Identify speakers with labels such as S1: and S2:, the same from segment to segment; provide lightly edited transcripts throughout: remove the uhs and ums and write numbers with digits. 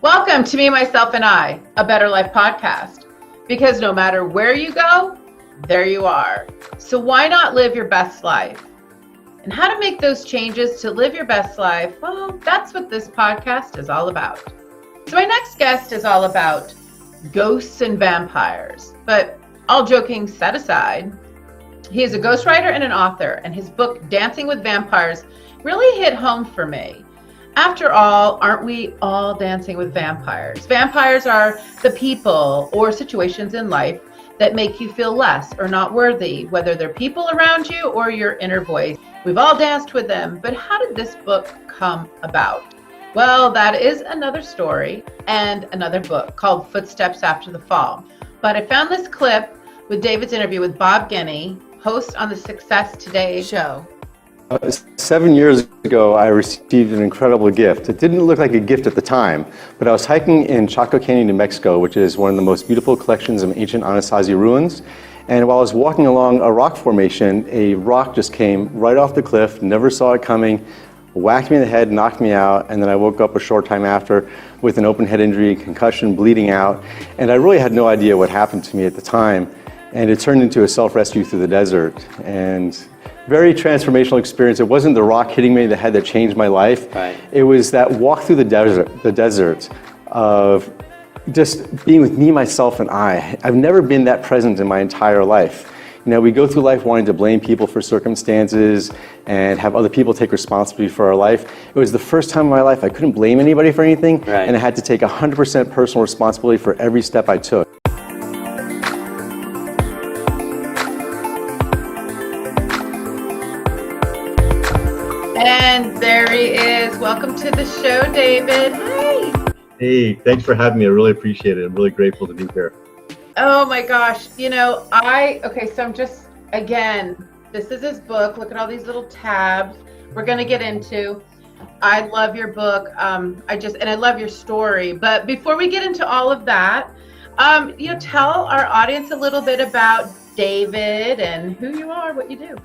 S1: Welcome to Me, Myself, and I, a Better Life podcast. Because no matter where you go, there you are. So why not live your best life? And how to make those changes to live your best life, well, that's what this podcast is all about. So my next guest is all about ghosts and vampires. But all joking set aside, he is a ghostwriter and an author, and his book, Dancing with Vampires, really hit home for me. After all, aren't we all dancing with vampires? Vampires are the people or situations in life that make you feel less or not worthy, whether they're people around you or your inner voice. We've all danced with them, but how did this book come about? Well, that is another story and another book called Footsteps After the Fall. But I found this clip with David's interview with Bob Guiney, host on the Success Today show.
S2: 7 years ago, I received an incredible gift. It didn't look like a gift at the time, but I was hiking in Chaco Canyon, New Mexico, which is one of the most beautiful collections of ancient Anasazi ruins. And while I was walking along a rock formation, a rock just came right off the cliff, never saw it coming, whacked me in the head, knocked me out, and then I woke up a short time after with an open head injury, concussion, bleeding out. And I really had no idea what happened to me at the time. And it turned into a self-rescue through the desert. And very transformational experience. It wasn't the rock hitting me in the head that changed my life.
S3: Right.
S2: It was that walk through the desert of just being with me, myself, and I. I've never been that present in my entire life. You know, we go through life wanting to blame people for circumstances and have other people take responsibility for our life. It was the first time in my life I couldn't blame anybody for anything,
S3: Right.
S2: and I had to take 100% personal responsibility for every step I took.
S1: And there he is. Welcome to the show, David. Hey.
S4: Hey, thanks for having me. I really appreciate it. I'm really grateful to be here.
S1: Oh my gosh. You know, so I'm just, again, this is his book. Look at all these little tabs we're going to get into. I love your book. I love your story. But before we get into all of that, tell our audience a little bit about David and who you are, what you do.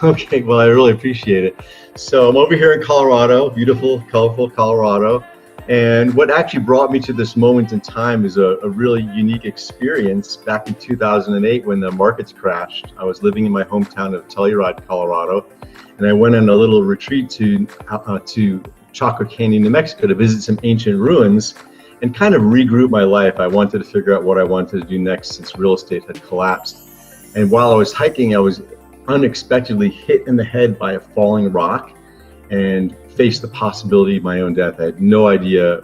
S4: Okay, well, I really appreciate it. So I'm over here in Colorado, beautiful, colorful Colorado. And what actually brought me to this moment in time is a really unique experience back in 2008 when the markets crashed. I was living in my hometown of Telluride, Colorado, and I went on a little retreat to Chaco Canyon, New Mexico to visit some ancient ruins and kind of regroup my life. I wanted to figure out what I wanted to do next since real estate had collapsed. And while I was hiking, I was unexpectedly hit in the head by a falling rock and faced the possibility of my own death. I had no idea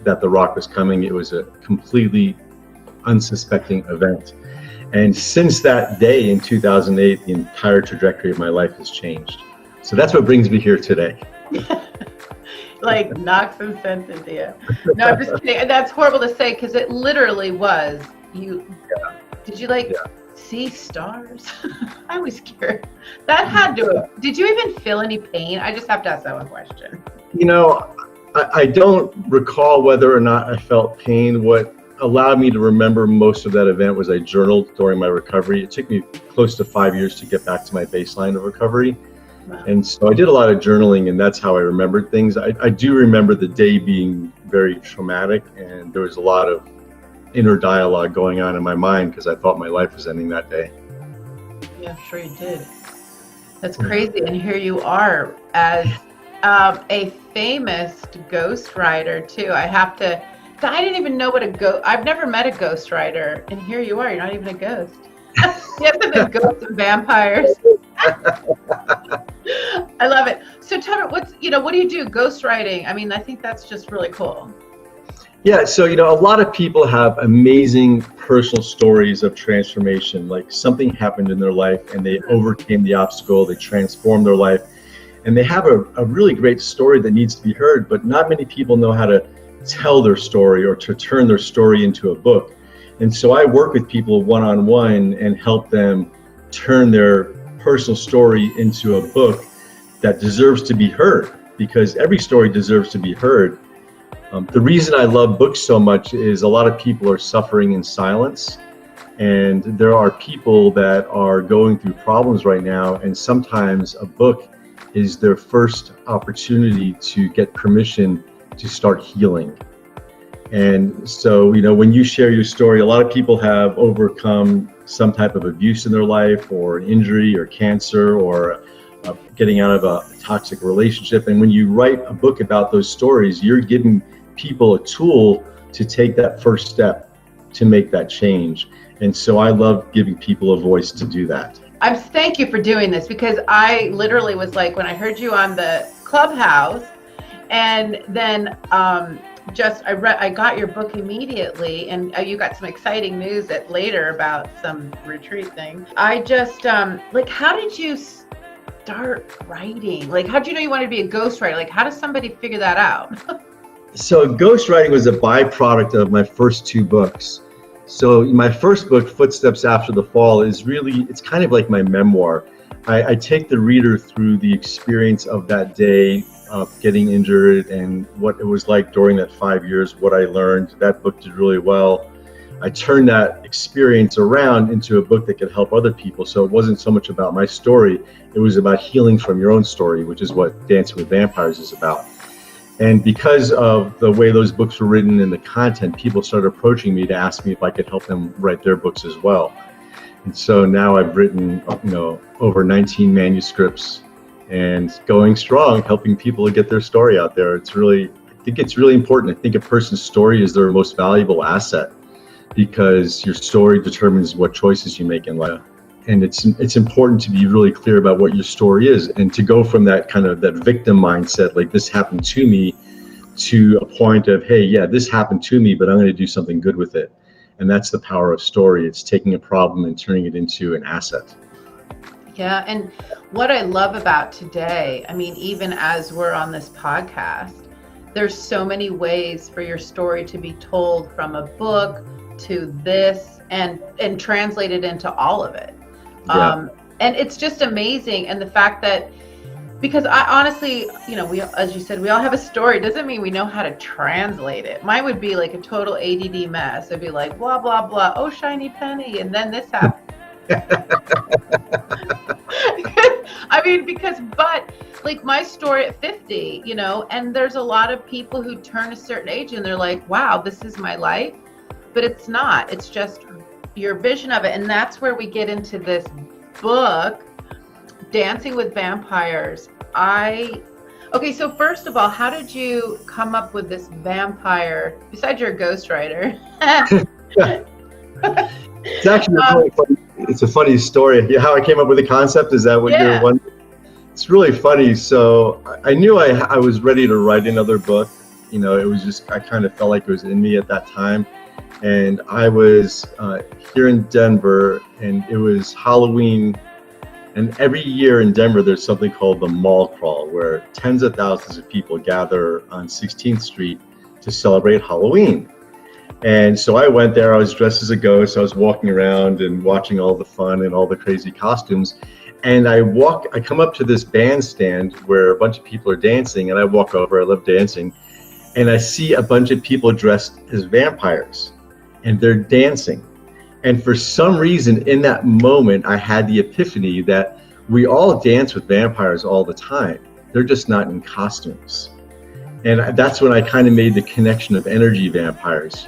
S4: that the rock was coming. It was a completely unsuspecting event. And since that day in 2008, the entire trajectory of my life has changed. So that's what brings me here today.
S1: Like, knock some sense into you. No, I'm just kidding. That's horrible to say because it literally was. Did you see stars? I was scared. That had to. Did you even feel any pain? I just have to ask that one question.
S4: You know, I don't recall whether or not I felt pain. What allowed me to remember most of that event was I journaled during my recovery. It took me close to 5 years to get back to my baseline of recovery.
S1: Wow.
S4: And so I did a lot of journaling, and that's how I remembered things. I do remember the day being very traumatic, and there was a lot of inner dialogue going on in my mind because I thought my life was ending that day.
S1: Yeah, I'm sure you did. That's crazy. And here you are as a famous ghostwriter too. I didn't even know what I've never met a ghostwriter, and here you are. You're not even a ghost. You have to be ghosts and vampires. I love it. So tell me, what do you do? Ghostwriting. I mean, I think that's just really cool.
S4: Yeah, so a lot of people have amazing personal stories of transformation, like something happened in their life and they overcame the obstacle, they transformed their life, and they have a really great story that needs to be heard, but not many people know how to tell their story or to turn their story into a book. And so I work with people one-on-one and help them turn their personal story into a book that deserves to be heard, because every story deserves to be heard. The reason I love books so much is a lot of people are suffering in silence, and there are people that are going through problems right now, and sometimes a book is their first opportunity to get permission to start healing. And so, when you share your story, a lot of people have overcome some type of abuse in their life, or an injury, or cancer, or getting out of a toxic relationship. And when you write a book about those stories, you're giving people a tool to take that first step to make that change. And so I love giving people a voice to do that.
S1: Thank you for doing this, because I literally was like, when I heard you on the Clubhouse, and then I got your book immediately, and you got some exciting news later about some retreat thing. I just like, how did you start writing? Like, how did you know you wanted to be a ghostwriter? Like, how does somebody figure that out?
S4: So ghostwriting was a byproduct of my first two books. So my first book, Footsteps After the Fall, it's kind of like my memoir. I take the reader through the experience of that day of getting injured and what it was like during that 5 years, what I learned. That book did really well. I turned that experience around into a book that could help other people. So it wasn't so much about my story, it was about healing from your own story, which is what Dancing with Vampires is about. And because of the way those books were written and the content, people started approaching me to ask me if I could help them write their books as well. And so now I've written, over 19 manuscripts and going strong, helping people to get their story out there. I think it's really important. I think a person's story is their most valuable asset, because your story determines what choices you make in life. And it's important to be really clear about what your story is, and to go from that kind of that victim mindset, like this happened to me, to a point of, hey, yeah, this happened to me, but I'm going to do something good with it. And that's the power of story. It's taking a problem and turning it into an asset.
S1: Yeah, and what I love about today, I mean, even as we're on this podcast, there's so many ways for your story to be told, from a book to this, and translated into all of it.
S4: Yeah.
S1: And it's just amazing. And the fact that, because I honestly, we, as you said, we all have a story. Doesn't mean we know how to translate it. Mine would be like a total ADD mess. It'd be like, blah, blah, blah. Oh, shiny penny. And then this happened. I mean, but like my story at 50, and there's a lot of people who turn a certain age and they're like, wow, this is my life. But it's not. It's just your vision of it. And that's where we get into this book, Dancing with Vampires. Okay, so first of all, how did you come up with this vampire, besides you're a ghostwriter?
S4: It's actually really funny. It's a funny story. How I came up with the concept, is that what you're wondering? It's really funny. So I knew I was ready to write another book. It was just, I kind of felt like it was in me at that time. And I was here in Denver, and it was Halloween. And every year in Denver, there's something called the Mall Crawl, where tens of thousands of people gather on 16th Street to celebrate Halloween. And so I went there. I was dressed as a ghost. I was walking around and watching all the fun and all the crazy costumes. And I come up to this bandstand where a bunch of people are dancing, and I walk over. I love dancing. And I see a bunch of people dressed as vampires, and they're dancing. And for some reason, in that moment, I had the epiphany that we all dance with vampires all the time. They're just not in costumes. And that's when I kind of made the connection of energy vampires.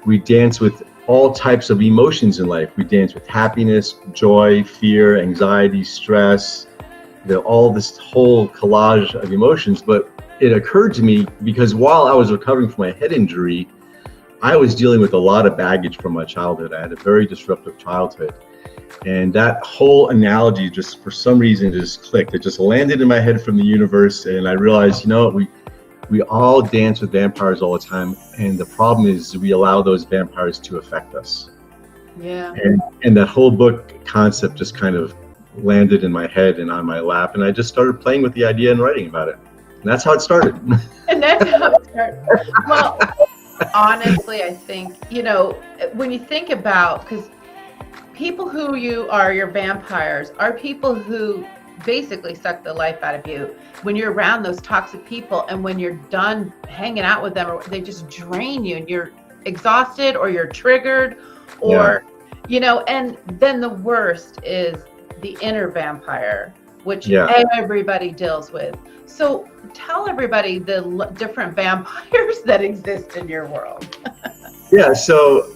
S4: We dance with all types of emotions in life. We dance with happiness, joy, fear, anxiety, stress, all this whole collage of emotions. But it occurred to me, because while I was recovering from my head injury, I was dealing with a lot of baggage from my childhood. I had a very disruptive childhood. And that whole analogy just, for some reason, just clicked. It just landed in my head from the universe. And I realized, we all dance with vampires all the time. And the problem is we allow those vampires to affect us.
S1: Yeah.
S4: And that whole book concept just kind of landed in my head and on my lap. And I just started playing with the idea and writing about it. And that's how it started.
S1: And that's how it started. Well, honestly, I think, when you think about, because people who your vampires are people who basically suck the life out of you when you're around those toxic people, and when you're done hanging out with them, or they just drain you and you're exhausted, or you're triggered, or and then the worst is the inner vampire, which
S4: Yeah.
S1: everybody deals with. So tell everybody the different vampires that exist in your world.
S4: Yeah, so,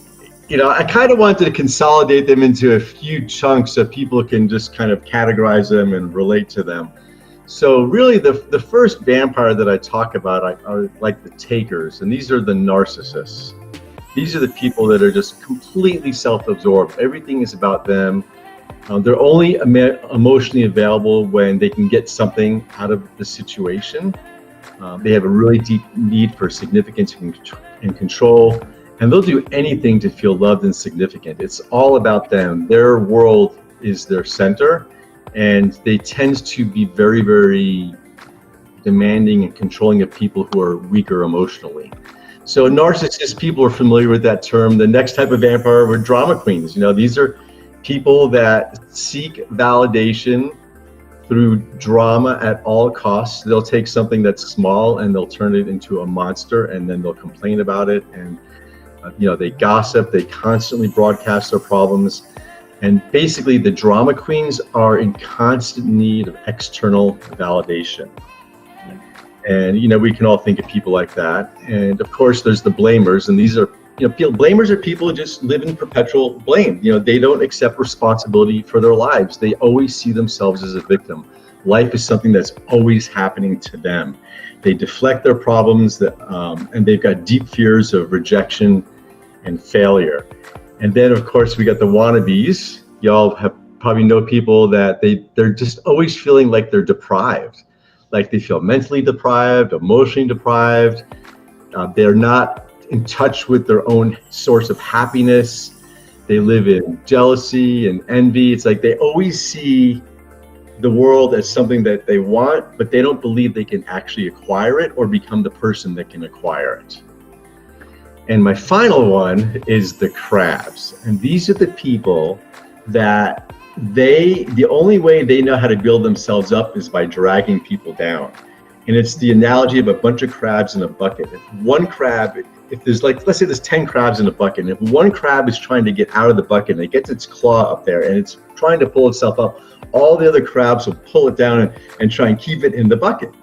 S4: I kind of wanted to consolidate them into a few chunks so people can just kind of categorize them and relate to them. So really the first vampire that I talk about are like the takers, and these are the narcissists. These are the people that are just completely self-absorbed. Everything is about them. They're only emotionally available when they can get something out of the situation. They have a really deep need for significance and control, and they'll do anything to feel loved and significant. It's all about them. Their world is their center, and they tend to be very, very demanding and controlling of people who are weaker emotionally. So narcissist people are familiar with that term. The next type of vampire were drama queens. These are people that seek validation through drama at all costs. They'll take something that's small and they'll turn it into a monster, and then they'll complain about it. And they gossip, they constantly broadcast their problems. And basically the drama queens are in constant need of external validation. And we can all think of people like that. And of course there's the blamers, and these are blamers are people who just live in perpetual blame. They don't accept responsibility for their lives. They always see themselves as a victim. Life is something that's always happening to them. They deflect their problems, and they've got deep fears of rejection and failure. And then of course we got the wannabes. Y'all have probably know people that they're just always feeling like they're deprived. Like they feel mentally deprived, emotionally deprived. They're not in touch with their own source of happiness. They live in jealousy and envy. It's like they always see the world as something that they want, but they don't believe they can actually acquire it or become the person that can acquire it. And my final one is the crabs. And these are the people that the only way they know how to build themselves up is by dragging people down. And it's the analogy of a bunch of crabs in a bucket. If there's let's say there's 10 crabs in a bucket, and if one crab is trying to get out of the bucket and it gets its claw up there and it's trying to pull itself up, all the other crabs will pull it down and try and keep it in the bucket.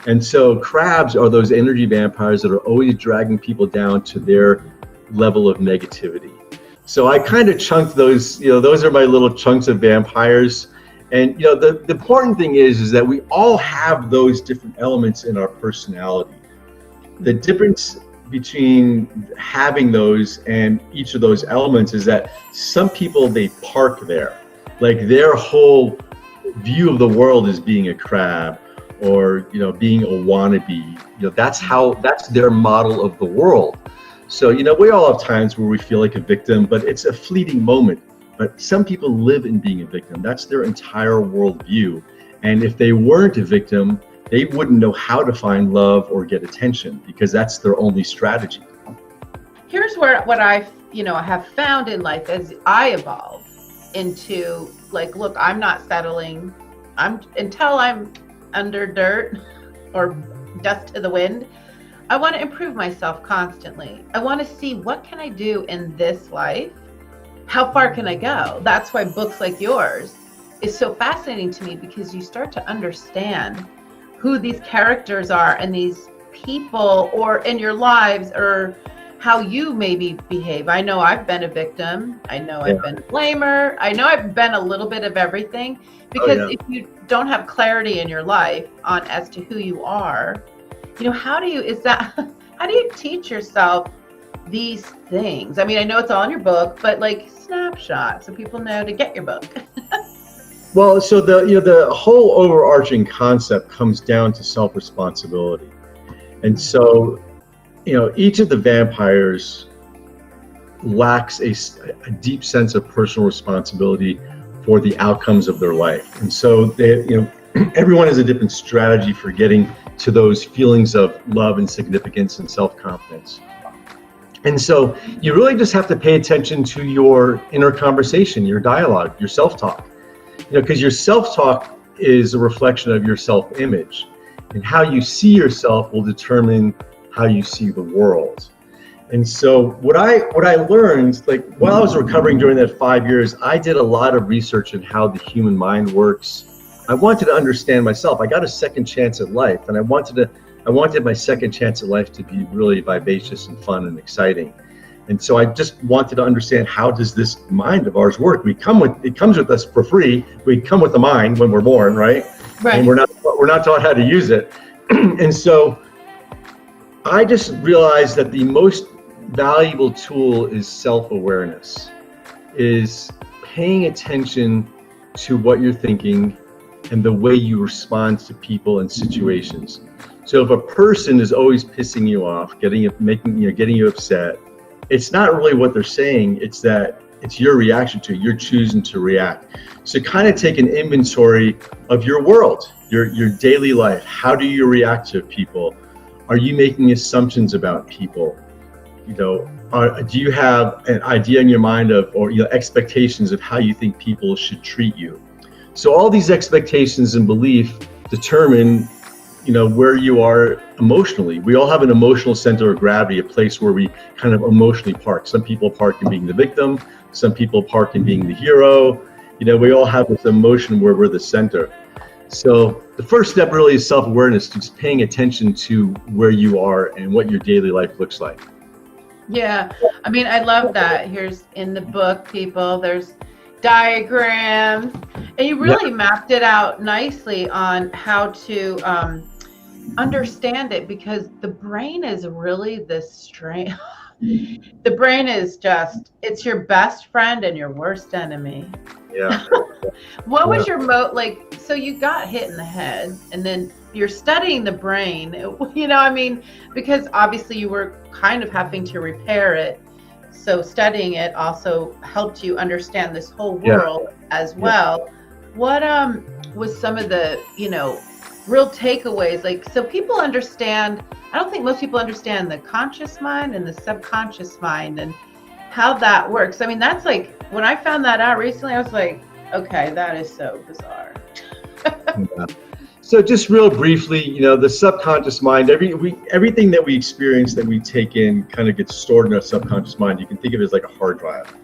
S4: And so crabs are those energy vampires that are always dragging people down to their level of negativity. So I kind of chunked those, those are my little chunks of vampires. And the important thing is that we all have those different elements in our personality. The difference between having those and each of those elements is that some people, they park there. Like their whole view of the world is being a crab, or being a wannabe. That's their model of the world. So we all have times where we feel like a victim, but it's a fleeting moment. But some people live in being a victim. That's their entire worldview. And if they weren't a victim, they wouldn't know how to find love or get attention, because that's their only strategy.
S1: Here's what I have found in life as I evolve into look, I'm not settling. Until I'm under dirt or dust to the wind. I want to improve myself constantly. I want to see what can I do in this life? How far can I go? That's why books like yours is so fascinating to me, because you start to understand who these characters are and these people or in your lives, or how you maybe behave. I know I've been a victim. I know I've been a blamer. I know I've been a little bit of everything, because if you don't have clarity in your life on as to who you are, how do you teach yourself these things? I mean, I know it's all in your book, but snapshots so people know to get your book.
S4: Well, so the whole overarching concept comes down to self-responsibility. And so, each of the vampires lacks a deep sense of personal responsibility for the outcomes of their life. And so everyone has a different strategy for getting to those feelings of love and significance and self-confidence. And so you really just have to pay attention to your inner conversation, your dialogue, your self-talk. Because your self-talk is a reflection of your self-image, and how you see yourself will determine how you see the world. And so what I learned, while I was recovering during that 5 years, I did a lot of research in how the human mind works, I wanted to understand myself. I got a second chance at life, and I wanted my second chance at life to be really vivacious and fun and exciting. And so I just wanted to understand, how does this mind of ours work? It comes with us for free. We come with the mind when we're born, right?
S1: Right.
S4: And we're not taught how to use it. And so I just realized that the most valuable tool is self-awareness, is paying attention to what you're thinking and the way you respond to people and situations. So if a person is always pissing you off, getting you upset, it's not really what they're saying, it's that it's your reaction to it. You're choosing to react. So kind of take an inventory of your world, your daily life. How do you react to people? Are you making assumptions about people? Do you have an idea in your mind or expectations of how you think people should treat you? So all these expectations and belief determine where you are emotionally. We all have an emotional center of gravity, a place where we kind of emotionally park. Some people park in being the victim, some people park in being the hero. We all have this emotion where we're the center. So the first step really is self-awareness, just paying attention to where you are and what your daily life looks like.
S1: Yeah, I mean, I love that. Here's in the book, people, there's diagrams, and you really mapped it out nicely on how to understand it, because the brain is really this strange. The brain is it's your best friend and your worst enemy.
S4: Yeah.
S1: What was your so you got hit in the head, and then you're studying the brain, because obviously you were kind of having to repair it. So studying it also helped you understand this whole world as well. What was some of the, real takeaways? So people understand, I don't think most people understand the conscious mind and the subconscious mind and how that works. I mean, that's when I found that out recently, I was like, okay, that is so bizarre.
S4: Yeah. So just real briefly, the subconscious mind, everything that we experience, that we take in, kind of gets stored in our subconscious mind. You can think of it as like a hard drive.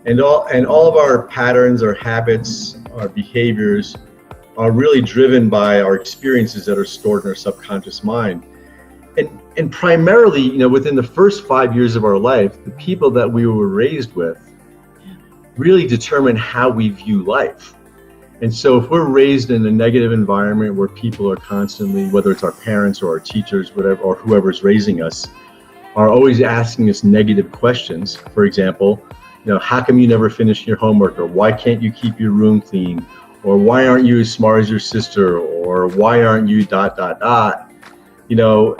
S4: And all of our patterns, our habits, our behaviors are really driven by our experiences that are stored in our subconscious mind. And primarily, within the first 5 years of our life, the people that we were raised with really determine how we view life. And so if we're raised in a negative environment where people are constantly, whether it's our parents or our teachers, whatever, or whoever's raising us, are always asking us negative questions. For example, how come you never finish your homework? Or why can't you keep your room clean? Or why aren't you as smart as your sister? Or why aren't you ...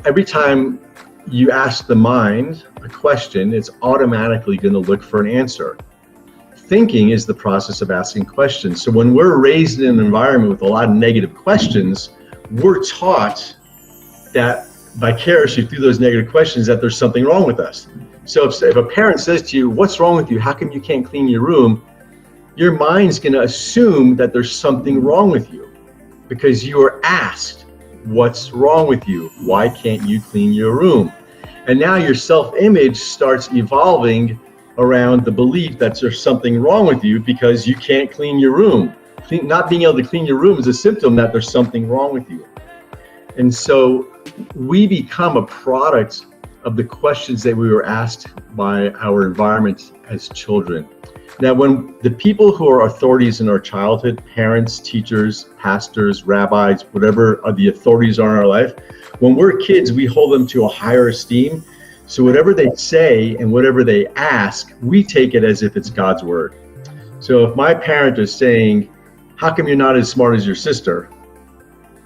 S4: Every time you ask the mind a question, it's automatically going to look for an answer. Thinking is the process of asking questions. So when we're raised in an environment with a lot of negative questions, we're taught that vicariously through those negative questions that there's something wrong with us. So if a parent says to you, what's wrong with you? How come you can't clean your room? Your mind's going to assume that there's something wrong with you because you were asked, what's wrong with you? Why can't you clean your room? And now your self-image starts evolving around the belief that there's something wrong with you because you can't clean your room. Not being able to clean your room is a symptom that there's something wrong with you. And so we become a product of the questions that we were asked by our environment as children. Now, when the people who are authorities in our childhood, parents, teachers, pastors, rabbis, whatever the authorities are in our life, when we're kids, we hold them to a higher esteem. So whatever they say and whatever they ask, we take it as if it's God's word. So if my parent is saying, how come you're not as smart as your sister?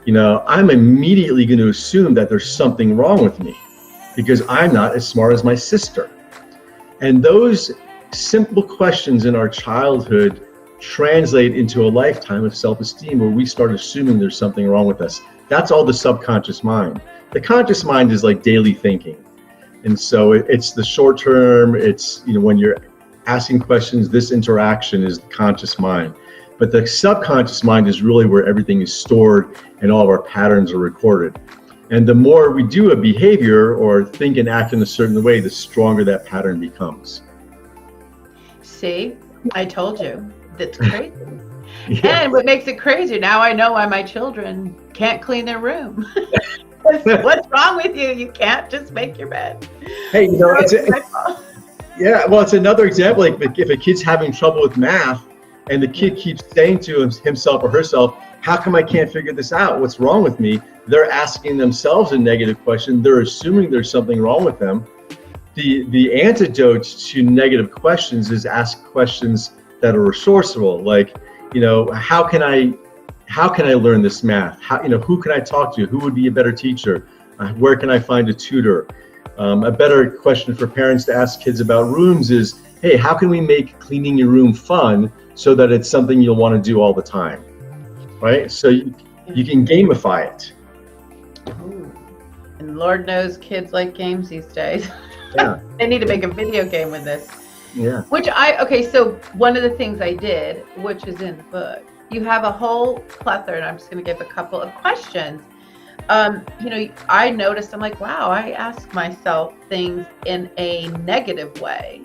S4: I'm immediately going to assume that there's something wrong with me because I'm not as smart as my sister. And those simple questions in our childhood translate into a lifetime of self-esteem where we start assuming there's something wrong with us. That's all the subconscious mind. The conscious mind is like daily thinking. And so it's the short term, it's, when you're asking questions, this interaction is the conscious mind. But the subconscious mind is really where everything is stored and all of our patterns are recorded. And the more we do a behavior or think and act in a certain way, the stronger that pattern becomes.
S1: See, I told you. That's crazy.
S4: Yeah.
S1: And what makes it crazier, now I know why my children can't clean their room. What's wrong with you? You can't just make your bed.
S4: Hey, you know,
S1: So it's my fault.
S4: yeah, well, it's another example. Like if a kid's having trouble with math and the kid keeps saying to himself or herself, how come I can't figure this out? What's wrong with me? They're asking themselves a negative question. They're assuming there's something wrong with them. The antidote to negative questions is ask questions that are resourceful. Like, you know, how can I learn this math? How, you know, who can I talk to? Who would be a better teacher? Where can I find a tutor? A better question for parents to ask kids about rooms is, hey, how can we make cleaning your room fun so that it's something you'll want to do all the time, right? So you can gamify it.
S1: Ooh. And Lord knows kids like games these days.
S4: Yeah.
S1: They need to make a video game with this.
S4: Yeah.
S1: Okay, so one of the things I did, which is in the book, you have a whole plethora, and I'm just going to give a couple of questions. You know, I noticed, I'm like, wow, I ask myself things in a negative way.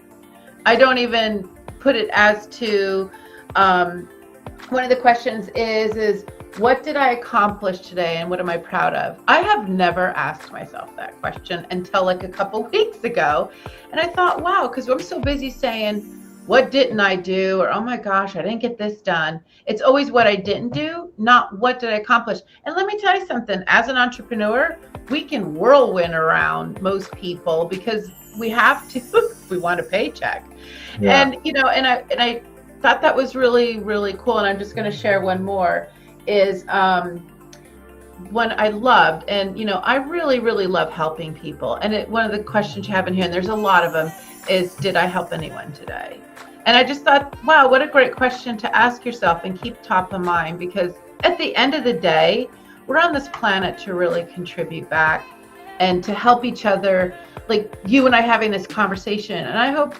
S1: I don't even put it as to, one of the questions is what did I accomplish today and what am I proud of? I have never asked myself that question until like a couple weeks ago. And I thought, wow, because I'm so busy saying, what didn't I do? Or, oh my gosh, I didn't get this done. It's always what I didn't do, not what did I accomplish. And let me tell you something, as an entrepreneur, we can whirlwind around most people because we have to, if we want a paycheck.
S4: Yeah.
S1: And, you know, and I thought that was really, really cool. And I'm just going to share one more is one I loved. And, you know, I really, really love helping people. And one of the questions you have in here, and there's a lot of them, is did I help anyone today? And I just thought, wow, what a great question to ask yourself and keep top of mind, because at the end of the day, we're on this planet to really contribute back and to help each other, like you and I having this conversation. And I hope,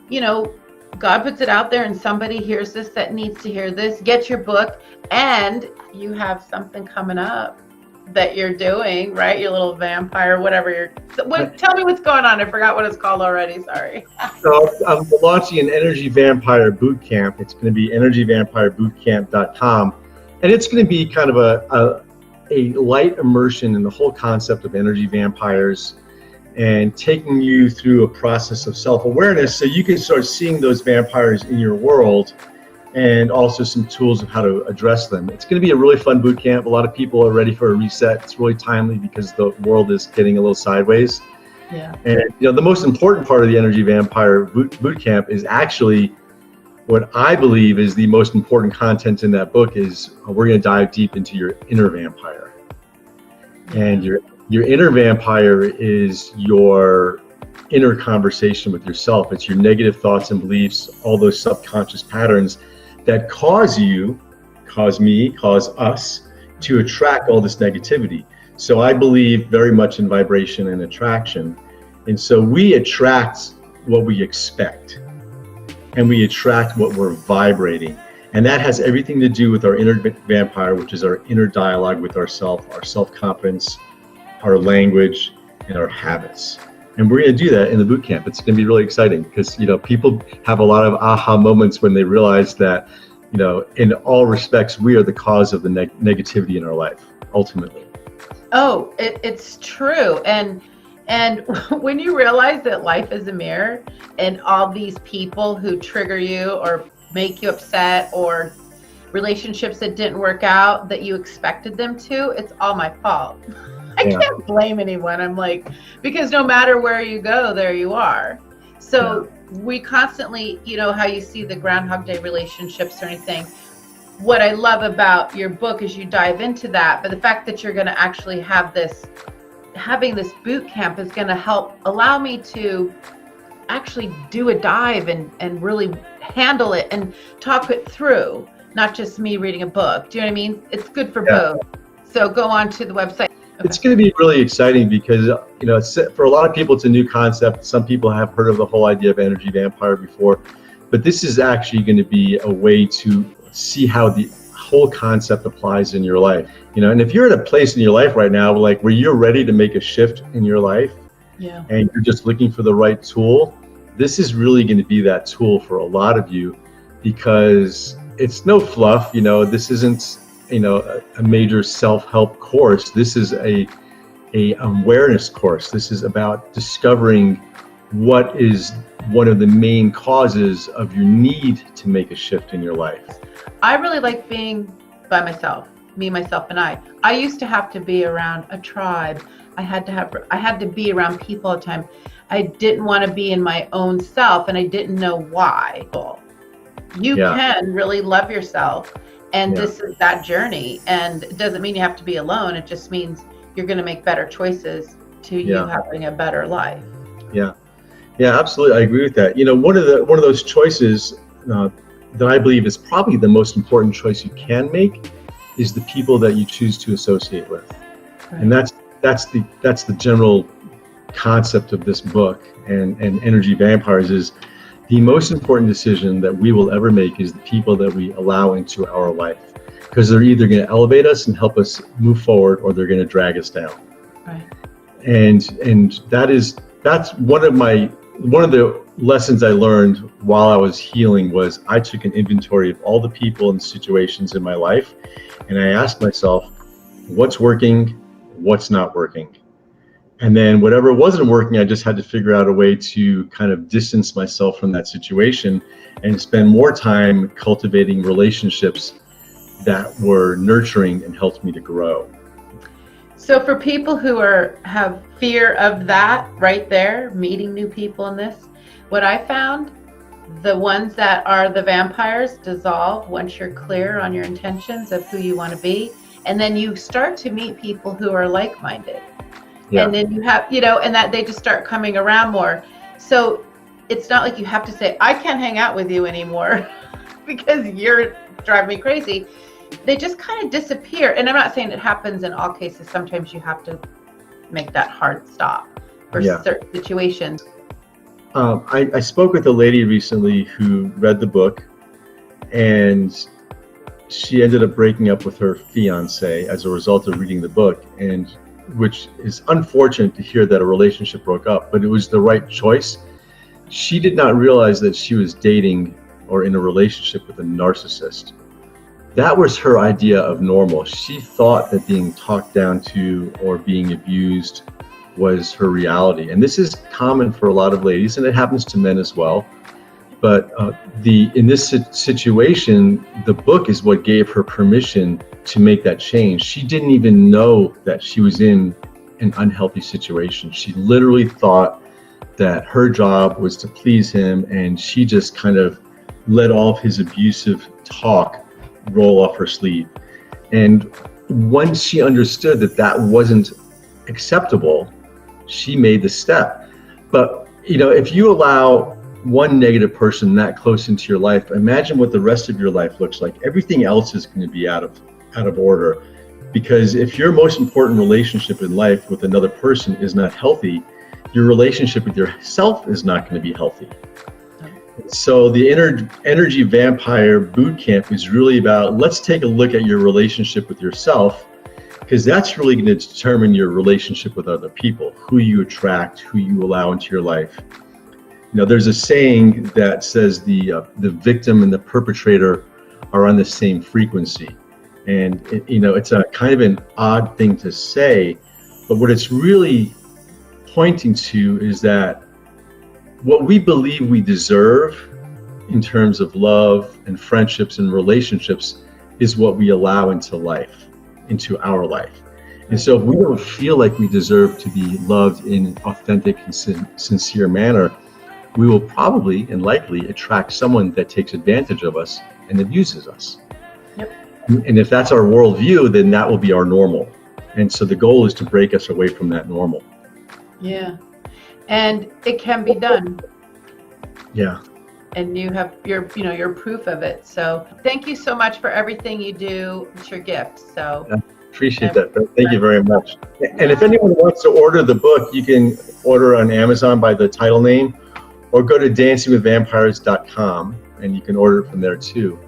S1: you know, God puts it out there and somebody hears this that needs to hear this. Get your book, and you have something coming up that you're doing, right? Your little vampire, whatever tell me what's going on. I forgot what it's called already. Sorry.
S4: So I'm launching an Energy Vampire Boot Camp. It's going to be energyvampirebootcamp.com. And it's going to be kind of a light immersion in the whole concept of energy vampires and taking you through a process of self-awareness so you can start seeing those vampires in your world, and also some tools of how to address them. It's going to be a really fun boot camp. A lot of people are ready for a reset. It's really timely because the world is getting a little sideways.
S1: Yeah.
S4: And you know, the most important part of the Energy Vampire boot camp is actually what I believe is the most important content in that book is we're going to dive deep into your inner vampire. And your inner vampire is your inner conversation with yourself. It's your negative thoughts and beliefs, all those subconscious patterns that cause us to attract all this negativity. So I believe very much in vibration and attraction. And so we attract what we expect, and we attract what we're vibrating. And that has everything to do with our inner vampire, which is our inner dialogue with ourself, our self-confidence, our language, and our habits. And we're going to do that in the boot camp. It's going to be really exciting because, you know, people have a lot of aha moments when they realize that, you know, in all respects, we are the cause of the negativity in our life, ultimately.
S1: Oh, it's true. And when you realize that life is a mirror and all these people who trigger you or make you upset or relationships that didn't work out that you expected them to, it's all my fault. I can't blame anyone. I'm like, because no matter where you go, there you are. So we constantly, you know, how you see the Groundhog Day relationships or anything. What I love about your book is you dive into that, but the fact that you're going to actually having this boot camp is going to help allow me to actually do a dive and really handle it and talk it through, not just me reading a book. Do you know what I mean? It's good for both. So go on to the website. Okay.
S4: It's going to be really exciting because, you know, for a lot of people, it's a new concept. Some people have heard of the whole idea of energy vampire before, but this is actually going to be a way to see how the whole concept applies in your life. You know, and if you're at a place in your life right now, like where you're ready to make a shift in your life, and you're just looking for the right tool, this is really going to be that tool for a lot of you, because it's no fluff. This isn't a major self-help course. This is a awareness course. This is about discovering what is one of the main causes of your need to make a shift in your life.
S1: I really like being by myself, me, myself, and I. I used to have to be around a tribe. I had to be around people all the time. I didn't want to be in my own self, and I didn't know why. You can really love yourself, and this is that journey. And it doesn't mean you have to be alone. It just means you're going to make better choices to you having a better life.
S4: Yeah, absolutely. I agree with that. One of those choices that I believe is probably the most important choice you can make is the people that you choose to associate with. Right. And that's the general concept of this book and Energy Vampires is the most important decision that we will ever make is the people that we allow into our life, because they're either going to elevate us and help us move forward, or they're going to drag us down.
S1: Right.
S4: And that's one of the lessons I learned while I was healing was I took an inventory of all the people and situations in my life, and I asked myself, what's working, what's not working? And then whatever wasn't working, I just had to figure out a way to kind of distance myself from that situation and spend more time cultivating relationships that were nurturing and helped me to grow.
S1: So for people who have fear of that right there, meeting new people in this, what I found, the ones that are the vampires dissolve once you're clear on your intentions of who you want to be. And then you start to meet people who are like-minded. Yeah. And then you have, and that they just start coming around more. So it's not like you have to say, I can't hang out with you anymore because you're driving me crazy. They just kind of disappear. And I'm not saying it happens in all cases. Sometimes you have to make that hard stop for certain situations.
S4: I spoke with a lady recently who read the book, and she ended up breaking up with her fiance as a result of reading the book, and which is unfortunate to hear that a relationship broke up, but it was the right choice. She did not realize that she was dating or in a relationship with a narcissist. That was her idea of normal. She thought that being talked down to or being abused was her reality. And this is common for a lot of ladies, and it happens to men as well. But in this situation, the book is what gave her permission to make that change. She didn't even know that she was in an unhealthy situation. She literally thought that her job was to please him, and she just kind of let all of his abusive talk roll off her sleeve. And once she understood that that wasn't acceptable, she made the step. But if you allow one negative person that close into your life, imagine what the rest of your life looks like. Everything else is going to be out of order, because if your most important relationship in life with another person is not healthy, your relationship with yourself is not going to be healthy. So the Energy Vampire Bootcamp is really about, let's take a look at your relationship with yourself, because that's really going to determine your relationship with other people, who you attract, who you allow into your life. There's a saying that says the victim and the perpetrator are on the same frequency. And it's a kind of an odd thing to say, but what it's really pointing to is that what we believe we deserve in terms of love and friendships and relationships is what we allow into our life. And so if we don't feel like we deserve to be loved in an authentic and sincere manner, we will probably and likely attract someone that takes advantage of us and abuses us. Yep. And if that's our worldview, then that will be our normal. And so the goal is to break us away from that normal.
S1: Yeah. And it can be done.
S4: Yeah.
S1: And you have your proof of it. So thank you so much for everything you do. It's your gift. So
S4: I appreciate that. Thank you very much. And if anyone wants to order the book, you can order on Amazon by the title name, or go to dancingwithvampires.com and you can order it from there too.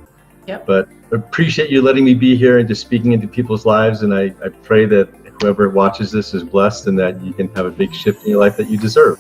S1: Yep.
S4: But I appreciate you letting me be here and just speaking into people's lives. And I pray that whoever watches this is blessed and that you can have a big shift in your life that you deserve.